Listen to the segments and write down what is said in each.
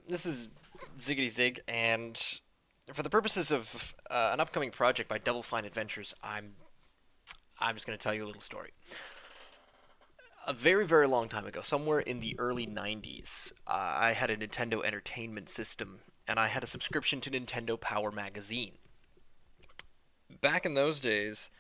This is Ziggity Zig, and for the purposes of an upcoming project by Double Fine Adventures, I'm just going to tell you a little story. A very, very long time ago, somewhere in the early 90s, I had a Nintendo Entertainment System, and I had a subscription to Nintendo Power Magazine. Back in those days,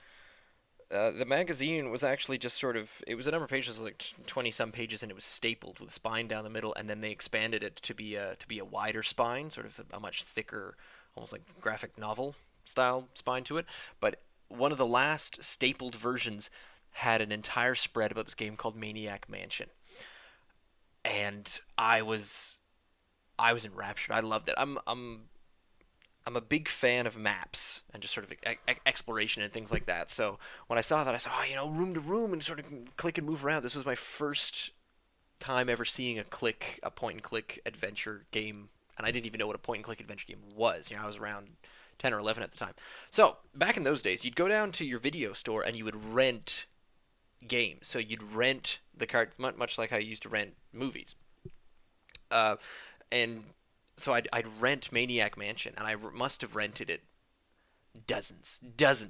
the magazine was actually just sort of, it was a number of pages, it was like 20 some pages, and it was stapled with a spine down the middle, and then they expanded it to be a wider spine, sort of a much thicker, almost like graphic novel style spine to it. But one of the last stapled versions had an entire spread about this game called Maniac Mansion, and I was enraptured. I loved it. I'm a big fan of maps and just sort of exploration and things like that. So when I saw that, I saw, room to room and sort of click and move around. This was my first time ever seeing a point and click adventure game, and I didn't even know what a point and click adventure game was. I was around 10 or 11 at the time. So back in those days, you'd go down to your video store and you would rent games. So you'd rent the card, much like how you used to rent movies. Uh, and so I'd rent Maniac Mansion, and I must have rented it dozens,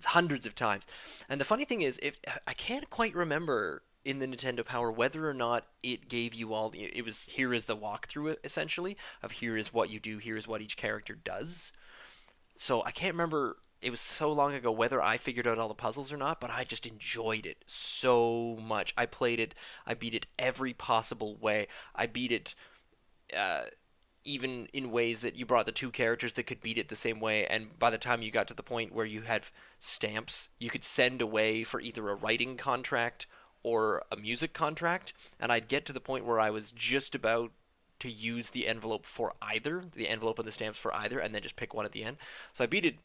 hundreds of times. And the funny thing is, if I can't quite remember in the Nintendo Power whether or not it gave you all it was here is the walkthrough essentially of here is what you do, here is what each character does. So I can't remember. It was so long ago whether I figured out all the puzzles or not, but I just enjoyed it so much. I played it. I beat it every possible way. I beat it uh, even in ways that you brought the two characters that could beat it the same way, and by the time you got to the point where you had stamps, you could send away for either a writing contract or a music contract, and I'd get to the point where I was just about to use the envelope for either, the envelope and the stamps for either, and then just pick one at the end. So I beat it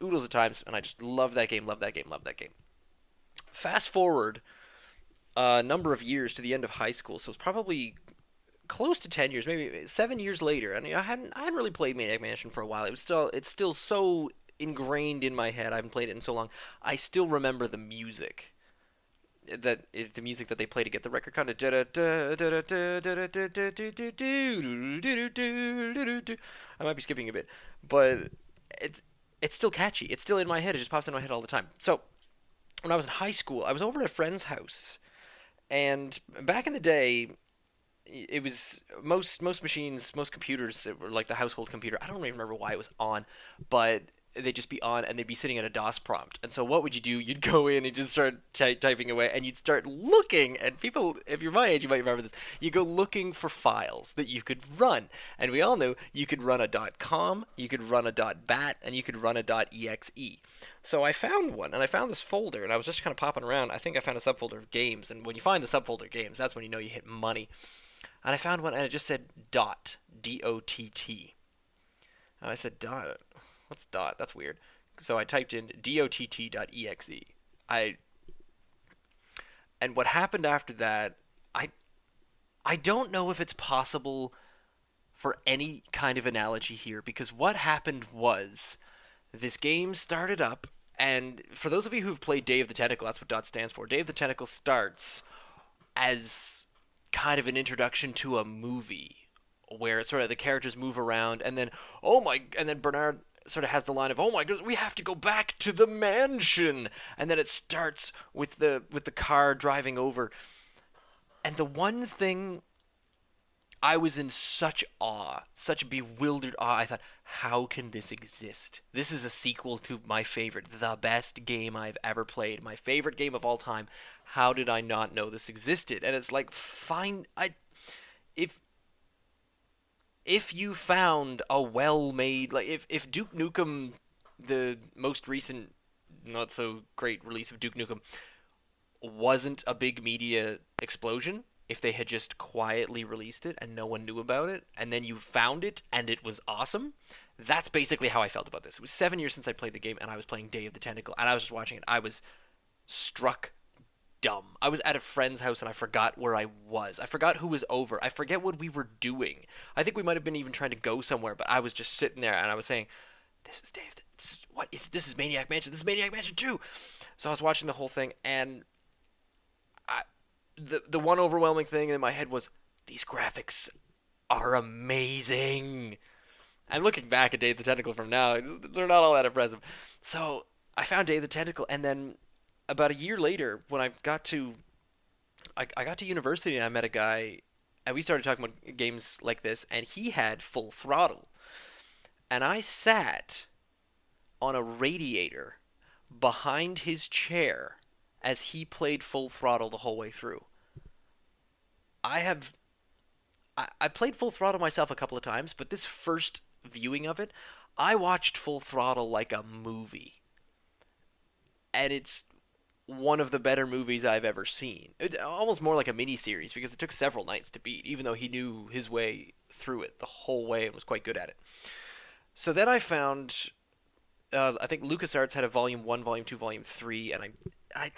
oodles of times, and I just love that game, love that game, love that game. Fast forward a number of years to the end of high school, so it's probably close to 10 years, maybe 7 years later, and I hadn't really played Maniac Mansion for a while. It's still so ingrained in my head. I haven't played it in so long. I still remember the music. The music that they play to get the record kind of. I might be skipping a bit, but it's it's still catchy. It's still in my head. It just pops in my head all the time. So when I was in high school, I was over at a friend's house, and back in the day, it was most machines, most computers were like the household computer. I don't even remember why it was on, but they'd just be on and they'd be sitting at a DOS prompt. And so what would you do? You'd go in and just start typing away, and you'd start looking. And people, if you're my age, you might remember this. You go looking for files that you could run, and we all knew you could run a .com, you could run a .bat, and you could run a .exe. So I found one, and I found this folder, and I was just kind of popping around. I think I found a subfolder of games, and when you find the subfolder games, that's when you know you hit money. And I found one, and it just said dot, D-O-T-T. And I said, dot, what's dot? That's weird. So I typed in dott.exe. I and what happened after that, I I don't know if it's possible for any kind of analogy here, because what happened was this game started up, and for those of you who've played Day of the Tentacle, that's what dot stands for. Day of the Tentacle starts as kind of an introduction to a movie where it's sort of the characters move around, and then and then Bernard sort of has the line of, "Oh my goodness, we have to go back to the mansion," and then it starts with the car driving over. And the one thing, I was in such awe, such bewildered awe. I thought, how can this exist? This is a sequel to my favorite, the best game I've ever played, my favorite game of all time. How did I not know this existed? And it's like, fine, if if you found a well-made, like if Duke Nukem, the most recent, not so great release of Duke Nukem, wasn't a big media explosion, if they had just quietly released it and no one knew about it, and then you found it and it was awesome, that's basically how I felt about this. It was 7 years since I played the game, and I was playing Day of the Tentacle, and I was just watching it. I was struck dumb. I was at a friend's house and I forgot where I was. I forgot who was over. I forget what we were doing. I think we might have been even trying to go somewhere, but I was just sitting there and I was saying, "This is Dave. This is Maniac Mansion. This is Maniac Mansion 2." So I was watching the whole thing, and I, the one overwhelming thing in my head was, these graphics are amazing. I'm looking back at Day of the Tentacle from now; they're not all that impressive. So I found Day of the Tentacle, and then about a year later, when I got to university, and I met a guy, and we started talking about games like this, and he had Full Throttle, and I sat on a radiator behind his chair as he played Full Throttle the whole way through. I have I played Full Throttle myself a couple of times, but this first viewing of it, I watched Full Throttle like a movie, and it's one of the better movies I've ever seen. It's almost more like a mini series because it took several nights to beat, even though he knew his way through it the whole way and was quite good at it. So then I found, I think LucasArts had a Volume One, Volume Two, Volume Three, and I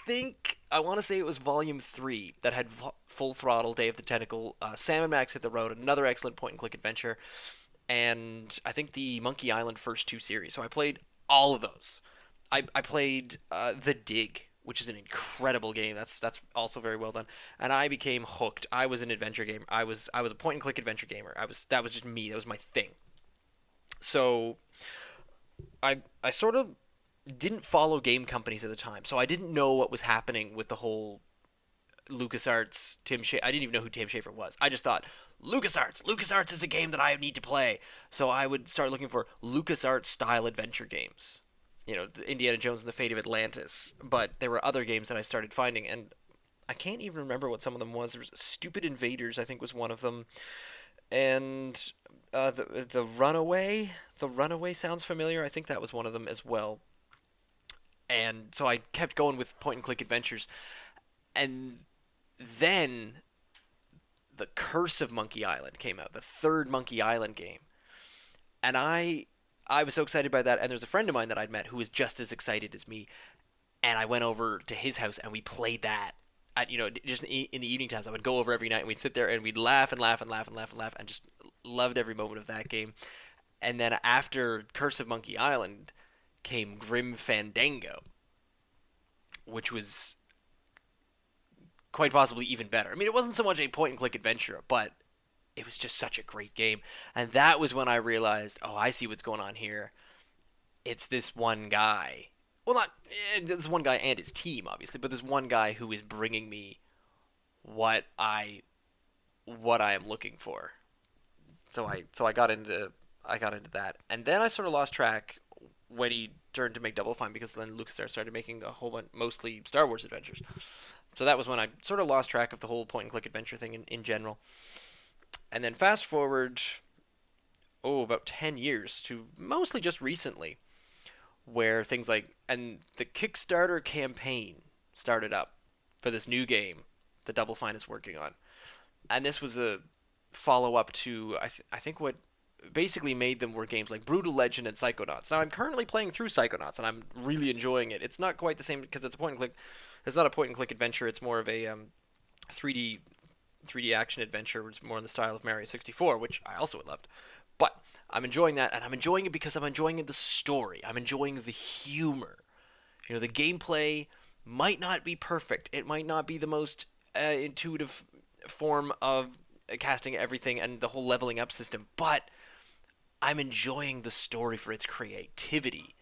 think I want to say it was Volume Three that had Full Throttle, Day of the Tentacle, Sam and Max Hit the Road, another excellent point and click adventure, and I think the Monkey Island first two series. So I played all of those. I played The Dig, which is an incredible game. That's also very well done. And I became hooked. I was an adventure gamer. I was a point and click adventure gamer. That was just me. That was my thing. So I sort of didn't follow game companies at the time, so I didn't know what was happening with the whole LucasArts Tim Schafer. I didn't even know who Tim Schafer was. I just thought LucasArts. LucasArts is a game that I need to play. So I would start looking for LucasArts style adventure games. Indiana Jones and the Fate of Atlantis. But there were other games that I started finding, and I can't even remember what some of them was. There was Stupid Invaders, I think, was one of them, and the Runaway. The Runaway sounds familiar. I think that was one of them as well. And so I kept going with point and click adventures, and then the Curse of Monkey Island came out, the third Monkey Island game, and I was so excited by that. And there's a friend of mine that I'd met who was just as excited as me, and I went over to his house and we played that. At, just in the evening times, I would go over every night and we'd sit there and we'd laugh and laugh and laugh and laugh and laugh and just loved every moment of that game. And then after Curse of Monkey Island came Grim Fandango, which was quite possibly even better. I mean, it wasn't so much a point and click adventure, but it was just such a great game. And that was when I realized, oh, I see what's going on here. It's this one guy. Well, not this one guy and his team, obviously, but this one guy who is bringing me what I am looking for. So I got into that, and then I sort of lost track when he turned to make Double Fine because then LucasArts started making a whole bunch, mostly Star Wars adventures. So that was when I sort of lost track of the whole point and click adventure thing in general. And then fast forward, about 10 years to mostly just recently, where things like, and the Kickstarter campaign started up for this new game that Double Fine is working on. And this was a follow up to, I think, what basically made them were games like Brutal Legend and Psychonauts. Now, I'm currently playing through Psychonauts, and I'm really enjoying it. It's not quite the same because it's a point and click. It's not a point and click adventure. It's more of a 3D action adventure. It's more in the style of Mario 64, which I also loved. But I'm enjoying that, and I'm enjoying it because I'm enjoying the story. I'm enjoying the humor. The gameplay might not be perfect. It might not be the most intuitive form of casting everything and the whole leveling up system, but I'm enjoying the story for its creativity.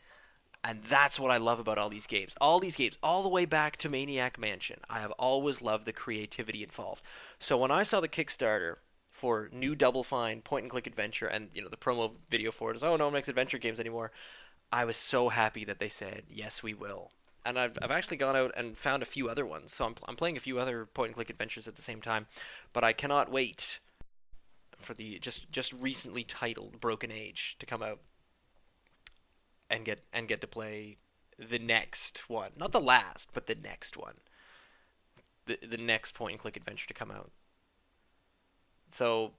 And that's what I love about all these games. All these games, all the way back to Maniac Mansion, I have always loved the creativity involved. So when I saw the Kickstarter for new Double Fine point and click adventure, and the promo video for it is, oh, no one makes adventure games anymore, I was so happy that they said yes, we will. And I've actually gone out and found a few other ones. So I'm playing a few other point and click adventures at the same time, but I cannot wait for the just recently titled Broken Age to come out and get to play the next one, not the last, but the next one, the next point and click adventure to come out. So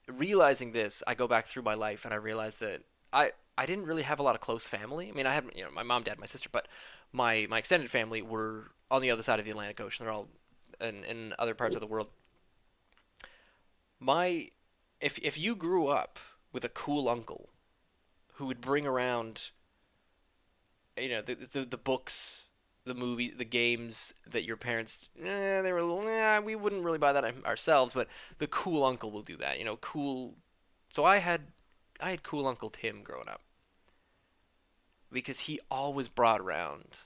realizing this, I go back through my life and I realize that I didn't really have a lot of close family. I mean, I had my mom, dad, my sister, but my extended family were on the other side of the Atlantic Ocean. They're all in other parts of the world. My if you grew up with a cool uncle who would bring around the books the games that your parents, they were a little, we wouldn't really buy that ourselves, but the cool uncle will do that. Cool. So I had cool Uncle Tim growing up because he always brought around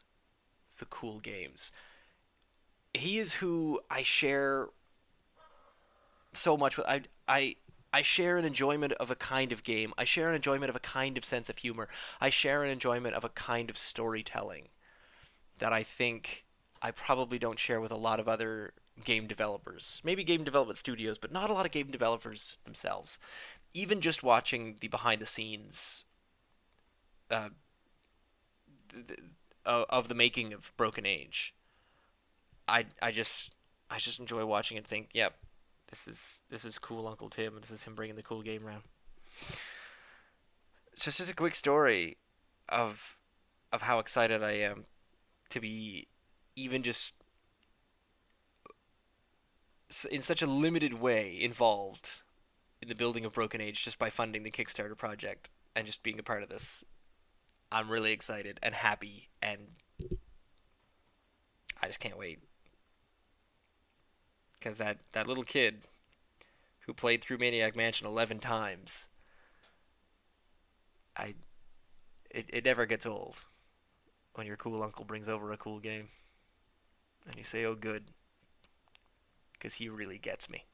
the cool games. He is who I share so much with. I share an enjoyment of a kind of game. I share an enjoyment of a kind of sense of humor. I share an enjoyment of a kind of storytelling that I think I probably don't share with a lot of other game developers. Maybe game development studios, but not a lot of game developers themselves. Even just watching the behind the scenes uh, of the making of Broken Age, I just enjoy watching and think, yep, this is cool Uncle Tim, and this is him bringing the cool game around. So it's just a quick story of how excited I am to be even just in such a limited way involved in the building of Broken Age just by funding the Kickstarter project and just being a part of this. I'm really excited and happy, and I just can't wait because that little kid who played through Maniac Mansion 11 times, I it never gets old when your cool uncle brings over a cool game and you say, "Oh, good," because he really gets me.